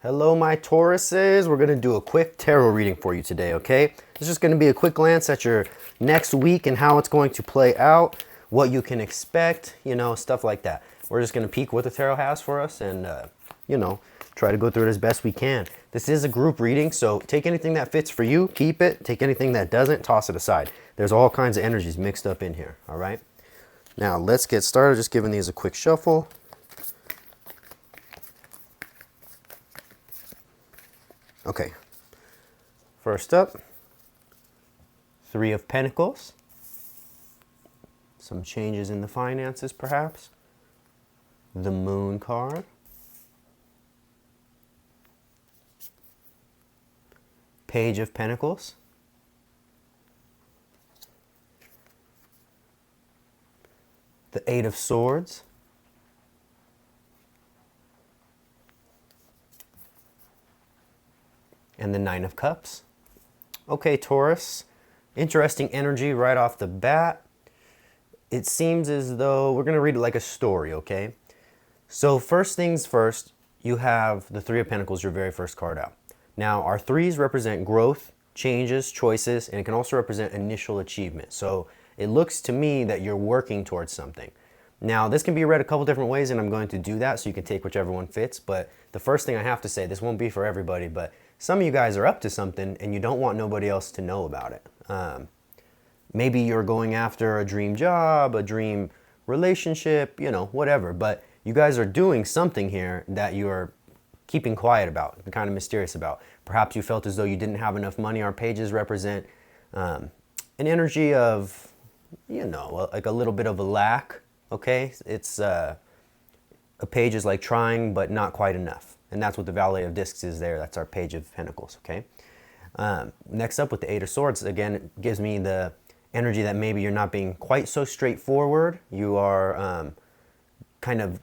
Hello, my Tauruses. We're going to do a quick tarot reading for you today, okay? It's just going to be a quick glance at your next week and how it's going to play out, what you can expect, stuff like that. We're just going to peek what the tarot has for us and, try to go through it as best we can. This is a group reading, so take anything that fits for you, keep it. Take anything that doesn't, toss it aside. There's all kinds of energies mixed up in here, all right? Now, let's get started. Just giving these a quick shuffle. Okay, first up, Three of Pentacles. Some changes in the finances, perhaps. The Moon card. Page of Pentacles. The Eight of Swords. And the Nine of Cups. Okay, Taurus, interesting energy right off the bat. It seems as though we're going to read it like a story, okay? So first things first, you have the Three of Pentacles, your very first card out. Now, our threes represent growth, changes, choices, and it can also represent initial achievement. So it looks to me that you're working towards something. Now, this can be read a couple different ways, and I'm going to do that so you can take whichever one fits. But the first thing I have to say, this won't be for everybody, but some of you guys are up to something and you don't want nobody else to know about it. Maybe you're going after a dream job, a dream relationship, whatever. But you guys are doing something here that you're keeping quiet about, kind of mysterious about. Perhaps you felt as though you didn't have enough money. Our pages represent an energy of, like a little bit of a lack, okay? It's a page is like trying, but not quite enough. And that's what the Valet of Discs is there. That's our Page of Pentacles, okay? Next up with the Eight of Swords, again, it gives me the energy that maybe you're not being quite so straightforward. You are kind of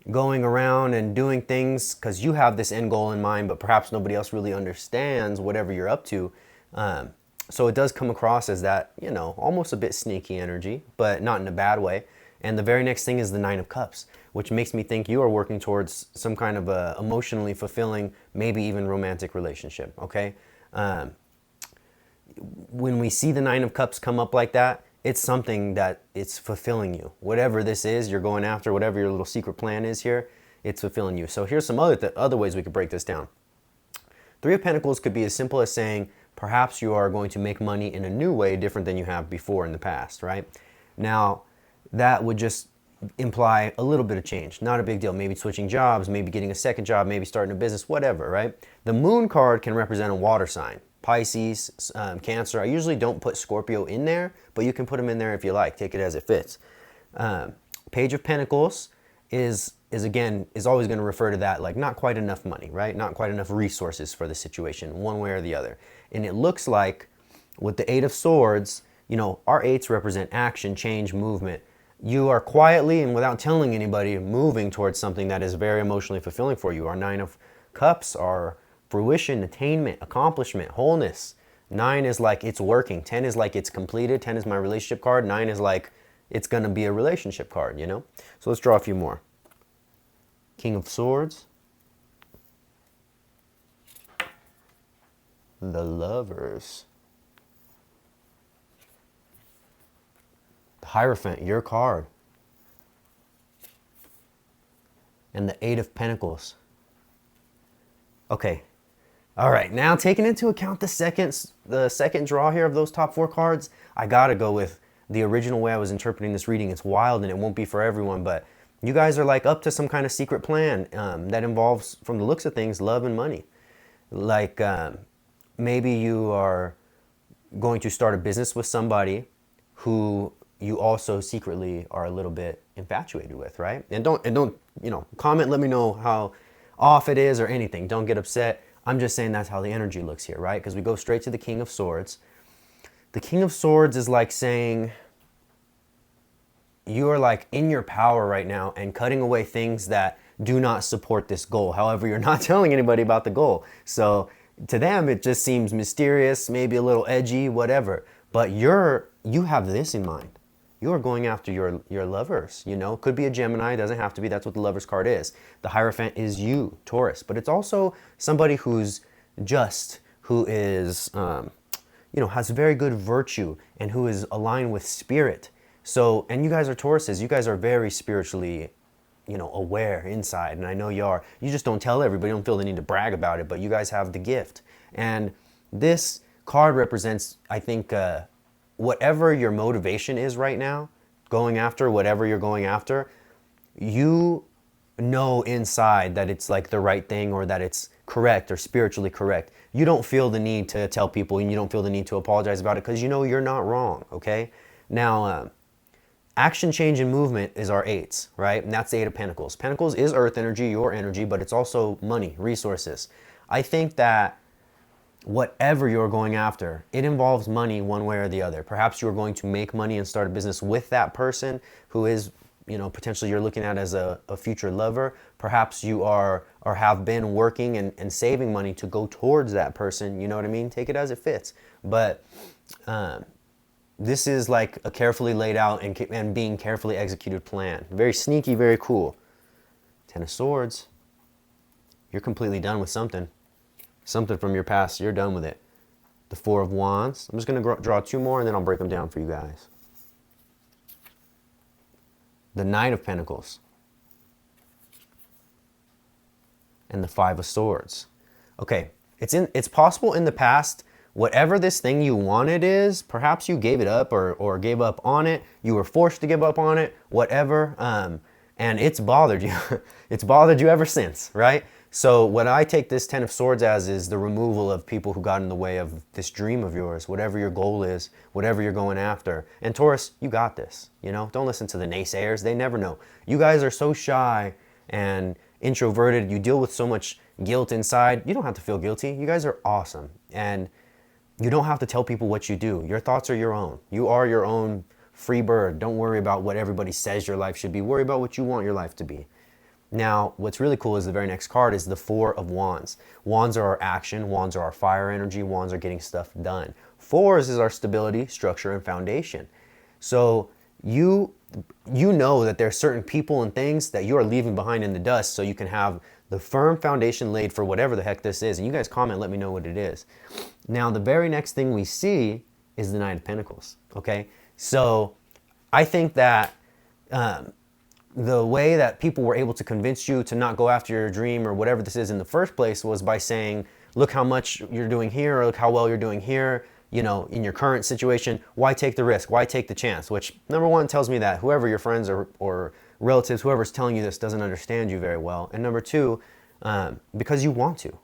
going around and doing things because you have this end goal in mind, but perhaps nobody else really understands whatever you're up to. So it does come across as that, almost a bit sneaky energy, but not in a bad way. And the very next thing is the Nine of Cups, which makes me think you are working towards some kind of a emotionally fulfilling, maybe even romantic relationship, okay? When we see the Nine of Cups come up like that, it's something that it's fulfilling you. Whatever this is you're going after, whatever your little secret plan is here, it's fulfilling you. So here's some other ways we could break this down. Three of Pentacles could be as simple as saying, perhaps you are going to make money in a new way different than you have before in the past, right? Now, that would just imply a little bit of change. Not a big deal. Maybe switching jobs, maybe getting a second job, maybe starting a business, whatever, right? The Moon card can represent a water sign. Pisces, Cancer. I usually don't put Scorpio in there, but you can put them in there if you like. Take it as it fits. Page of Pentacles is always going to refer to that, like not quite enough money, right? Not quite enough resources for the situation, one way or the other. And it looks like with the Eight of Swords, our eights represent action, change, movement. You are quietly and without telling anybody moving towards something that is very emotionally fulfilling for you. Our Nine of Cups are fruition, attainment, accomplishment, wholeness. 9 is like it's working. 10 is like it's completed. 10 is my relationship card. 9 is like it's going to be a relationship card, So let's draw a few more. King of Swords. The Lovers. The Hierophant, your card. And the Eight of Pentacles. Okay. All right. Now, taking into account the second draw here of those top 4 cards, I got to go with the original way I was interpreting this reading. It's wild and it won't be for everyone, but you guys are like up to some kind of secret plan that involves, from the looks of things, love and money. Like maybe you are going to start a business with somebody who you also secretly are a little bit infatuated with, right? And don't comment, let me know how off it is or anything. Don't get upset. I'm just saying that's how the energy looks here, right? Because we go straight to the King of Swords. The King of Swords is like saying you are like in your power right now and cutting away things that do not support this goal. However, you're not telling anybody about the goal. So to them, it just seems mysterious, maybe a little edgy, whatever. But you have this in mind. you're going after your lovers, you know. Could be a Gemini, doesn't have to be. That's what the Lovers card is. The Hierophant is you, Taurus. But it's also somebody who's just, who is, you know, has very good virtue and who is aligned with spirit. So, and you guys are Tauruses. You guys are very spiritually, you know, aware inside. And I know you are. You just don't tell everybody. You don't feel the need to brag about it. But you guys have the gift. And this card represents, I think, whatever your motivation is right now, going after whatever you're going after, you know inside that it's like the right thing or that it's correct or spiritually correct. You don't feel the need to tell people and you don't feel the need to apologize about it because you know you're not wrong, okay? Now, action, change, and movement is our eights, right? And that's the Eight of Pentacles. Pentacles is earth energy, your energy, but it's also money, resources. I think that whatever you're going after, it involves money one way or the other. Perhaps you're going to make money and start a business with that person who is, you know, potentially you're looking at as a future lover. Perhaps you are or have been working and saving money to go towards that person. You know what I mean? Take it as it fits. But this is like a carefully laid out and being carefully executed plan. Very sneaky, very cool. Ten of Swords. You're completely done with something. Something from your past, you're done with it. The Four of Wands. I'm just going to draw two more and then I'll break them down for you guys. The Knight of Pentacles. And the Five of Swords. Okay, it's possible in the past, whatever this thing you wanted is, perhaps you gave it up or gave up on it. You were forced to give up on it, whatever. And it's bothered you. It's bothered you ever since, right? So what I take this Ten of Swords as is the removal of people who got in the way of this dream of yours, whatever your goal is, whatever you're going after. And Taurus, you got this, you know? Don't listen to the naysayers. They never know. You guys are so shy and introverted. You deal with so much guilt inside. You don't have to feel guilty. You guys are awesome. And you don't have to tell people what you do. Your thoughts are your own. You are your own free bird. Don't worry about what everybody says your life should be. Worry about what you want your life to be. Now, what's really cool is the very next card is the Four of Wands. Wands are our action. Wands are our fire energy. Wands are getting stuff done. Fours is our stability, structure, and foundation. So you know that there are certain people and things that you are leaving behind in the dust so you can have the firm foundation laid for whatever the heck this is. And you guys comment, let me know what it is. Now, the very next thing we see is the Knight of Pentacles, okay? So I think that the way that people were able to convince you to not go after your dream or whatever this is in the first place was by saying, look how much you're doing here, or look how well you're doing here, you know, in your current situation. Why take the risk? Why take the chance? Which, number one, tells me that whoever your friends or relatives, whoever's telling you this doesn't understand you very well. And number two, because you want to.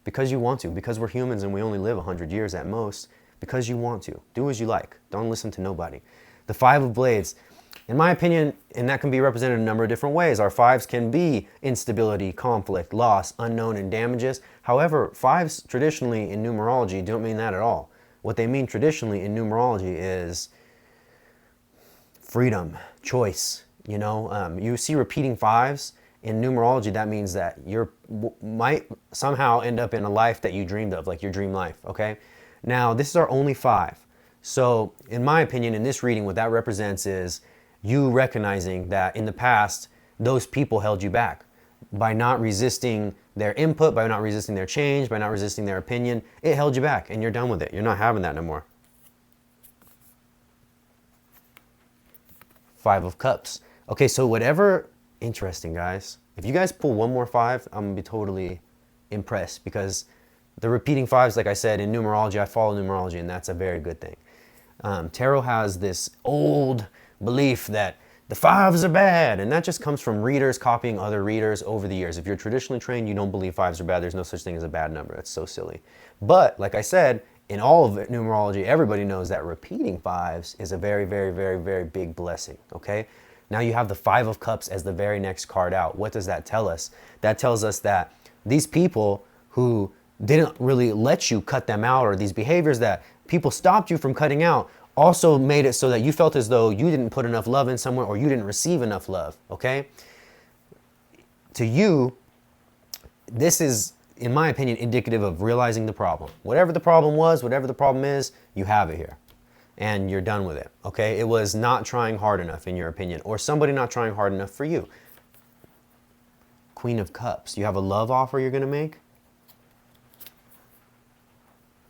Because you want to. Because we're humans and we only live 100 years at most. Because you want to. Do as you like. Don't listen to nobody. The Five of Blades. In my opinion, and that can be represented in a number of different ways. Our fives can be instability, conflict, loss, unknown, and damages. However, fives traditionally in numerology don't mean that at all. What they mean traditionally in numerology is freedom, choice. You know, you see repeating fives in numerology. That means that you might somehow end up in a life that you dreamed of, like your dream life. Okay. Now, this is our only five. So, in my opinion, in this reading, what that represents is you recognizing that in the past, those people held you back by not resisting their input, by not resisting their change, by not resisting their opinion. It held you back and you're done with it. You're not having that no more. Five of Cups. Okay, so whatever, interesting guys. If you guys pull one more five, I'm gonna be totally impressed because the repeating fives, like I said, in numerology, I follow numerology and that's a very good thing. Tarot has this old belief that the fives are bad, and that just comes from readers copying other readers over the years. If you're traditionally trained, you don't believe fives are bad. There's no such thing as a bad number. That's so silly. But like I said, in all of numerology, everybody knows that repeating fives is a very, very, very, very big blessing, okay? Now you have the Five of Cups as the very next card out. What does that tell us? That tells us that these people who didn't really let you cut them out, or these behaviors that people stopped you from cutting out, also made it so that you felt as though you didn't put enough love in somewhere or you didn't receive enough love, okay? To you, this is, in my opinion, indicative of realizing the problem. Whatever the problem was, whatever the problem is, you have it here. and you're done with it, okay? It was not trying hard enough, in your opinion, or somebody not trying hard enough for you. Queen of Cups. You have a love offer you're going to make.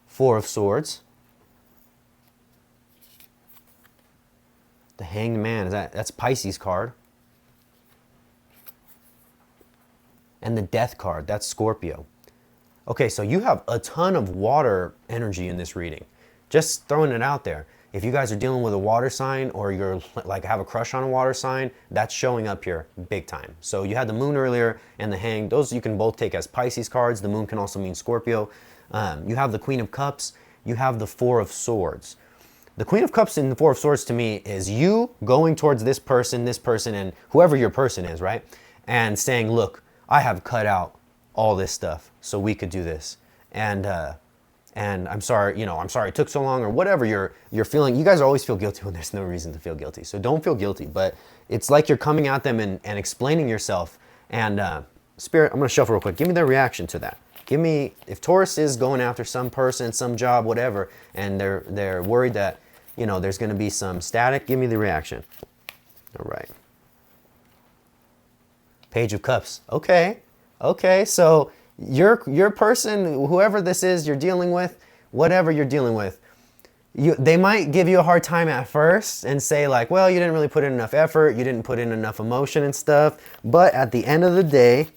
Four of Swords. The Hanged Man. That's Pisces card. And the Death card. That's Scorpio. Okay, so you have a ton of water energy in this reading. Just throwing it out there. If you guys are dealing with a water sign, or you're like have a crush on a water sign, that's showing up here big time. So you had the Moon earlier and the Hanged. Those you can both take as Pisces cards. The Moon can also mean Scorpio. You have the Queen of Cups. You have the Four of Swords. The Queen of Cups and the Four of Swords to me is you going towards this person, and whoever your person is, right? And saying, look, I have cut out all this stuff so we could do this. And I'm sorry, I'm sorry it took so long, or whatever you're feeling. You guys always feel guilty when there's no reason to feel guilty. So don't feel guilty, but it's like you're coming at them and explaining yourself. And Spirit, I'm going to shuffle real quick. Give me their reaction to that. Give me, if Taurus is going after some person, some job, whatever, and they're worried that, there's going to be some static, give me the reaction. All right. Page of Cups. Okay. So your person, whoever this is you're dealing with, whatever you're dealing with, they might give you a hard time at first and say like, well, you didn't really put in enough effort, you didn't put in enough emotion and stuff. But at the end of the day,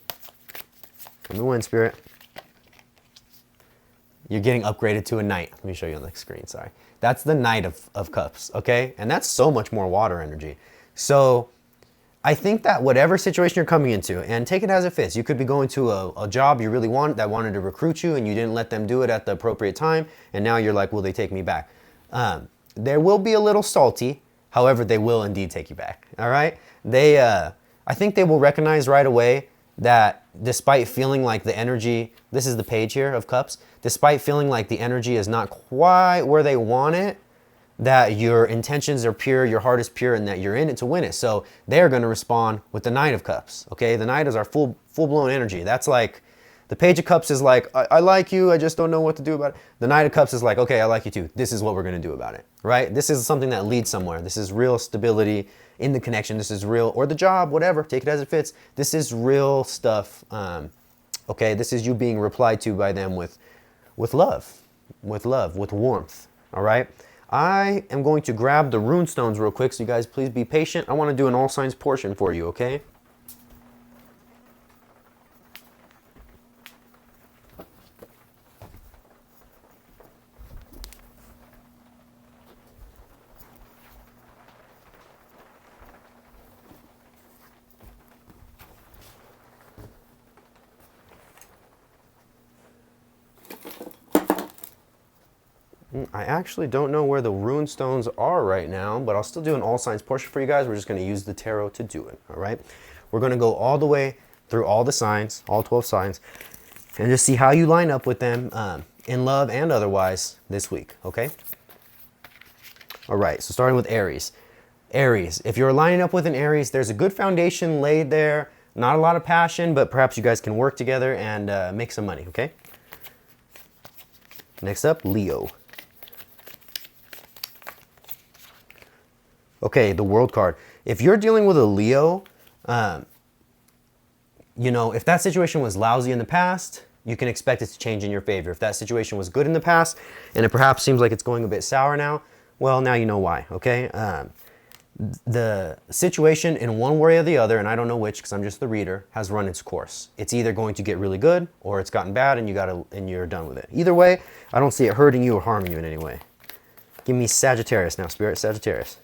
come to win, Spirit. You're getting upgraded to a Knight. Let me show you on the screen, sorry. That's the Knight of Cups, okay? And that's so much more water energy. So I think that whatever situation you're coming into, and take it as it fits. You could be going to a job you really want, that wanted to recruit you, and you didn't let them do it at the appropriate time, and now you're like, will they take me back? There will be a little salty, however, they will indeed take you back, all right? I think they will recognize right away that despite feeling like the energy, this is the Page here of Cups, despite feeling like the energy is not quite where they want it, that your intentions are pure, your heart is pure, and that you're in it to win it. So they're going to respond with the Knight of Cups, okay? The Knight is our full-blown energy. That's like, the Page of Cups is like, I like you, I just don't know what to do about it. The Knight of Cups is like, okay, I like you too. This is what we're going to do about it, right? This is something that leads somewhere. This is real stability in the connection. This is real, or the job, whatever, take it as it fits. This is real stuff, okay? This is you being replied to by them with love, with warmth, all right? I am going to grab the rune stones real quick, so you guys please be patient. I want to do an all signs portion for you, okay? I actually don't know where the rune stones are right now, but I'll still do an all signs portion for you guys. We're just going to use the tarot to do it, all right? We're going to go all the way through all the signs, all 12 signs, and just see how you line up with them in love and otherwise this week, okay? All right, so starting with Aries. Aries, if you're lining up with an Aries, there's a good foundation laid there. Not a lot of passion, but perhaps you guys can work together and make some money, okay? Next up, Leo. Okay, the World card. If you're dealing with a Leo, if that situation was lousy in the past, you can expect it to change in your favor. If that situation was good in the past, and it perhaps seems like it's going a bit sour now, well, now you know why, okay? The situation in one way or the other, and I don't know which because I'm just the reader, has run its course. It's either going to get really good or it's gotten bad and you're done with it. Either way, I don't see it hurting you or harming you in any way. Give me Sagittarius now, Spirit, Sagittarius.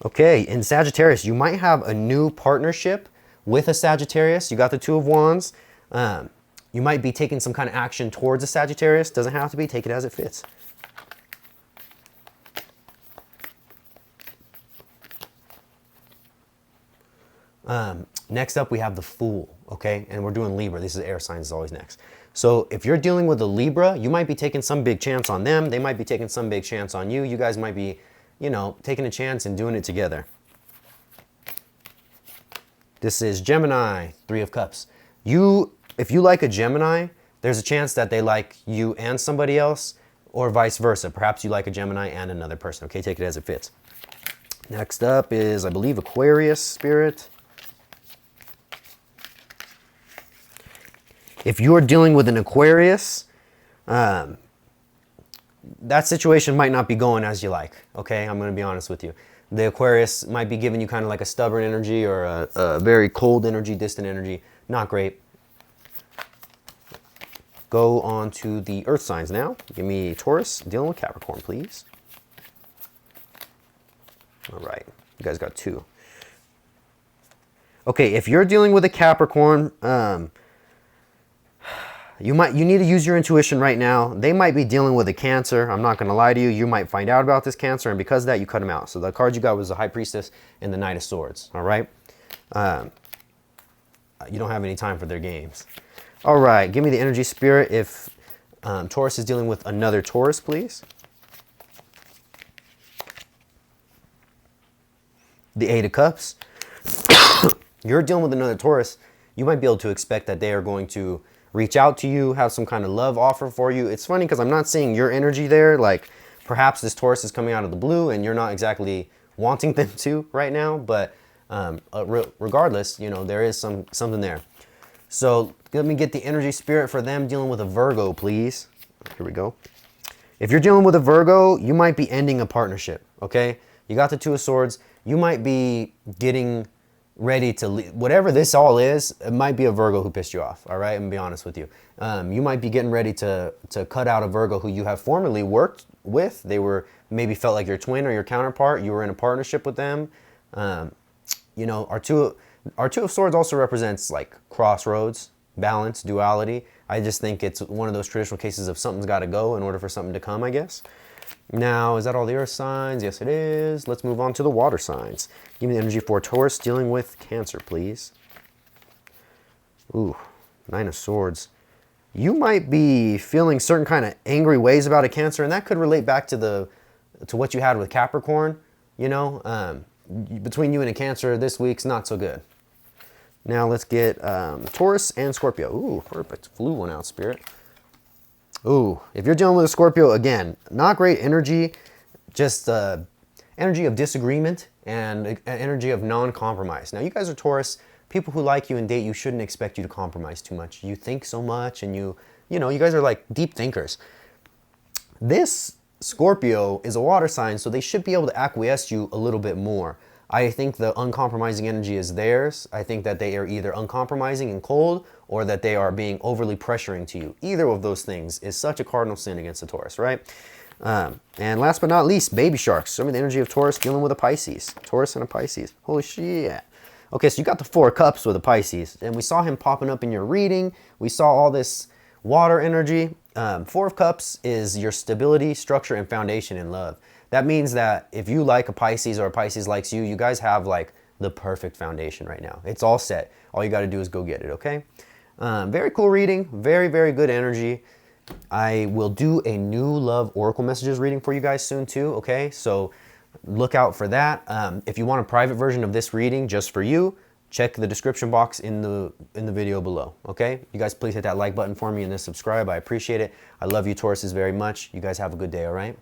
Okay, in Sagittarius, you might have a new partnership with a Sagittarius. You got the Two of Wands. You might be taking some kind of action towards a Sagittarius. Doesn't have to be. Take it as it fits. Next up, we have the Fool, okay? And we're doing Libra. This is air signs, is always next. So if you're dealing with a Libra, you might be taking some big chance on them. They might be taking some big chance on you. You guys might be, taking a chance and doing it together. This is Gemini, Three of Cups. If you like a Gemini, there's a chance that they like you and somebody else, or vice versa. Perhaps you like a Gemini and another person. Okay, take it as it fits. Next up is, I believe, Aquarius spirit. If you're dealing with an Aquarius, that situation might not be going as you like. Okay, I'm going to be honest with you. The Aquarius might be giving you kind of like a stubborn energy or a very cold energy, distant energy. Not great. Go on to the earth signs now. Give me Taurus, dealing with Capricorn, please. All right, you guys got 2. Okay, if you're dealing with a Capricorn, you need to use your intuition right now. They might be dealing with a Cancer. I'm not going to lie to you. You might find out about this Cancer, and because of that, you cut them out. So the card you got was the High Priestess and the Knight of Swords. All right? You don't have any time for their games. All right, give me the energy spirit if Taurus is dealing with another Taurus, please. The 8 of Cups. You're dealing with another Taurus. You might be able to expect that they are going to reach out to you, have some kind of love offer for you. It's funny because I'm not seeing your energy there. Like perhaps this Taurus is coming out of the blue and you're not exactly wanting them to right now. But regardless, you know, there is something there. So let me get the energy spirit for them dealing with a Virgo, please. Here we go. If you're dealing with a Virgo, you might be ending a partnership, okay? You got the 2 of Swords. You might be getting ready to leave. Whatever this all is, it might be a Virgo who pissed you off, all right? I'm gonna be honest with you. You might be getting ready to cut out a Virgo who you have formerly worked with. They were maybe felt like your twin or your counterpart. You were in a partnership with them. You know, our two of Swords also represents like crossroads, balance, duality. I just think it's one of those traditional cases of something's got to go in order for something to come, I guess. Now, is that all the earth signs? Yes, it is. Let's move on to the water signs. Give me the energy for Taurus dealing with Cancer, please. Ooh, 9 of Swords. You might be feeling certain kind of angry ways about a Cancer, and that could relate back to what you had with Capricorn. You know, between you and a Cancer, this week's not so good. Now let's get Taurus and Scorpio. Ooh, perfect. Flew one out, Spirit. Ooh, if you're dealing with a Scorpio, again, not great energy, just energy of disagreement and energy of non-compromise. Now, you guys are Taurus. People who like you and date you shouldn't expect you to compromise too much. You think so much and you know, you guys are like deep thinkers. This Scorpio is a water sign, so they should be able to acquiesce you a little bit more. I think the uncompromising energy is theirs. I think that they are either uncompromising and cold or that they are being overly pressuring to you. Either of those things is such a cardinal sin against the Taurus, right? And last but not least, baby sharks. Show me the energy of Taurus dealing with a Pisces. Taurus and a Pisces. Holy shit. Okay, so you got the 4 of Cups with a Pisces, and we saw him popping up in your reading. We saw all this water energy. 4 of Cups is your stability, structure, and foundation in love. That means that if you like a Pisces or a Pisces likes you, you guys have like the perfect foundation right now. It's all set. All you got to do is go get it, okay? Very cool reading. Very, very good energy. I will do a new love oracle messages reading for you guys soon too, okay? So look out for that. If you want a private version of this reading just for you, check the description box in the video below, okay? You guys please hit that like button for me and then subscribe. I appreciate it. I love you, Tauruses, very much. You guys have a good day, all right?